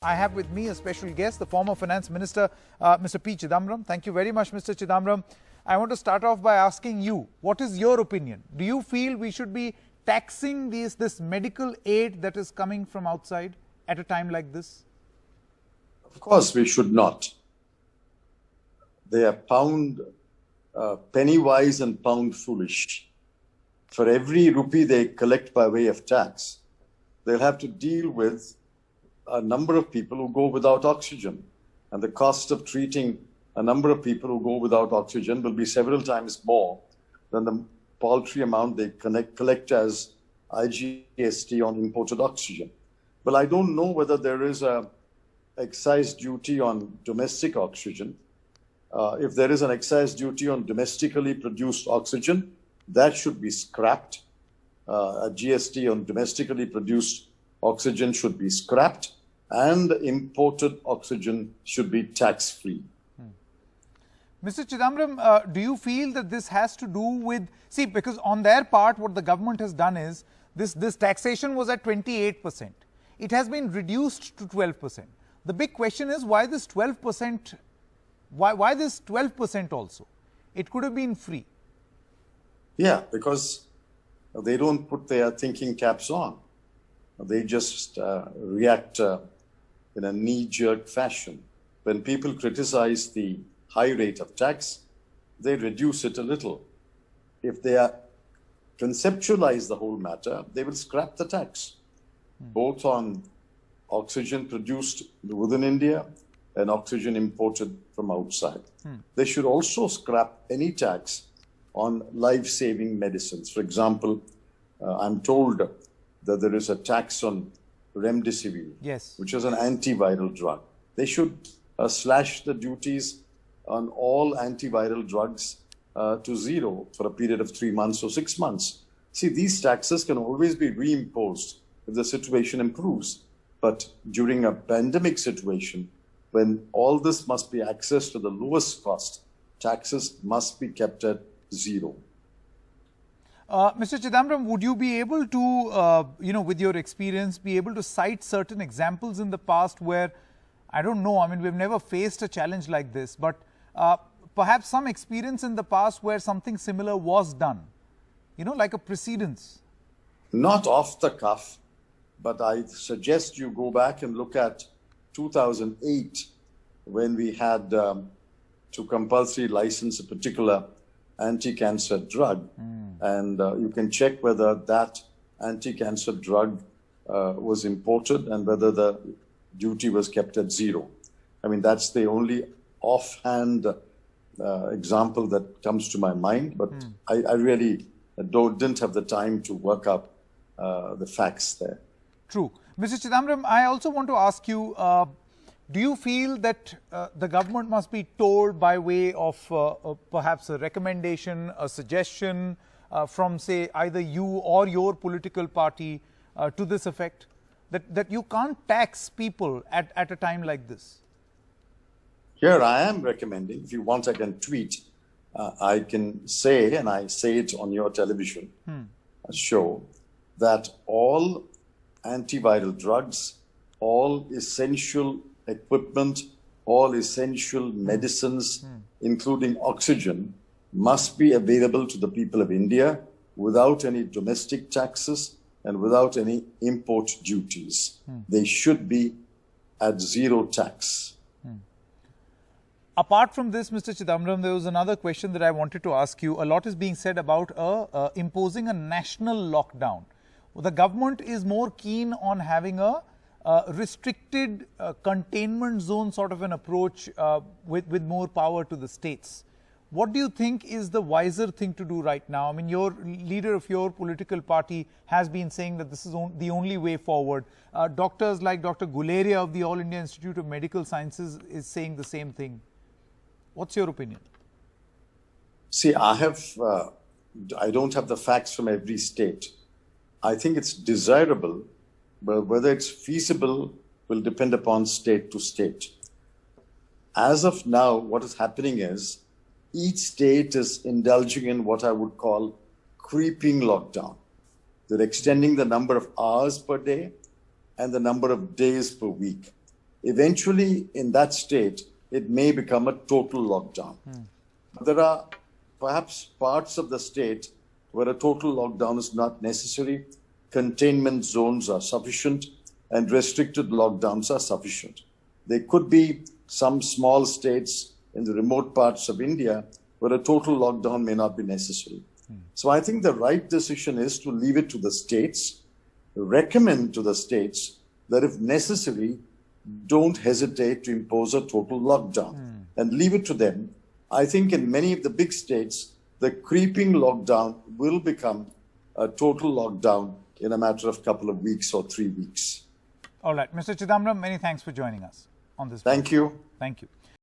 I have with me a special guest, the former Finance Minister, Mr. P. Chidambaram. Thank you very much, Mr. Chidambaram. I want to start off by asking you, what is your opinion? Do you feel we should be taxing this medical aid that is coming from outside at a time like this? Of course, we should not. They are penny wise and pound foolish. For every rupee they collect by way of tax, they'll have to deal with a number of people who go without oxygen. And the cost of treating a number of people who go without oxygen will be several times more than the paltry amount they collect as IGST on imported oxygen. Well, I don't know whether there is an excise duty on domestic oxygen. If there is an excise duty on domestically produced oxygen, that should be scrapped. A GST on domestically produced oxygen should be scrapped, and imported oxygen should be tax-free. Mr. Chidambaram, do you feel that this has to do with, because on their part, what the government has done is, this taxation was at 28%. It has been reduced to 12%. The big question is, why this 12%? Why this 12% also? It could have been free. Yeah, because they don't put their thinking caps on. They just react in a knee-jerk fashion. When people criticize the high rate of tax, they reduce it a little. If they conceptualize the whole matter, they will scrap the tax, both on oxygen produced within India and oxygen imported from outside. They should also scrap any tax on life-saving medicines. For example, I'm told that there is a tax on remdesivir, yes, which is an antiviral drug. They should slash the duties on all antiviral drugs to zero for a period of 3 months or 6 months. See, these taxes can always be reimposed if the situation improves. But during a pandemic situation, when all this must be accessed to the lowest cost, taxes must be kept at zero. Mr. Chidambaram, would you be able to, with your experience, be able to cite certain examples in the past where, I don't know, I mean, we've never faced a challenge like this, but perhaps some experience in the past where something similar was done, like a precedence? Not off the cuff, but I suggest you go back and look at 2008, when we had to compulsory license a particular anti-cancer drug. And you can check whether that anti-cancer drug was imported and whether the duty was kept at zero. I mean, that's the only offhand example that comes to my mind, but I really didn't have the time to work up the facts there. True. Mr. Chidambaram, I also want to ask you, do you feel that the government must be told by way of perhaps a recommendation, a suggestion from, say, either you or your political party to this effect, that you can't tax people at a time like this? Here I am recommending, if you want I can tweet, I can say, and I say it on your television show, that all antiviral drugs, all essential equipment, all essential medicines, including oxygen, must be available to the people of India without any domestic taxes and without any import duties. They should be at zero tax. Apart from this, Mr. Chidambaram, there was another question that I wanted to ask you. A lot is being said about imposing a national lockdown. The government is more keen on having a restricted containment zone sort of an approach with more power to the states. What do you think is the wiser thing to do right now? I mean, your leader of your political party has been saying that this is the only way forward. Doctors like Dr. Guleria of the All India Institute of Medical Sciences is saying the same thing. What's your opinion? See, I don't have the facts from every state. I think it's desirable, but whether it's feasible will depend upon state to state. As of now, what is happening is each state is indulging in what I would call creeping lockdown. They're extending the number of hours per day and the number of days per week. eventually in that state, it may become a total lockdown. But there are perhaps parts of the state where a total lockdown is not necessary. Containment zones are sufficient and restricted lockdowns are sufficient. There could be some small states in the remote parts of India where a total lockdown may not be necessary. So I think the right decision is to leave it to the states, recommend to the states that if necessary, don't hesitate to impose a total lockdown and leave it to them. I think in many of the big states, the creeping lockdown will become a total lockdown in a matter of a couple of weeks or 3 weeks. All right. Mr. Chidambaram, many thanks for joining us on this. Thank you. Thank you.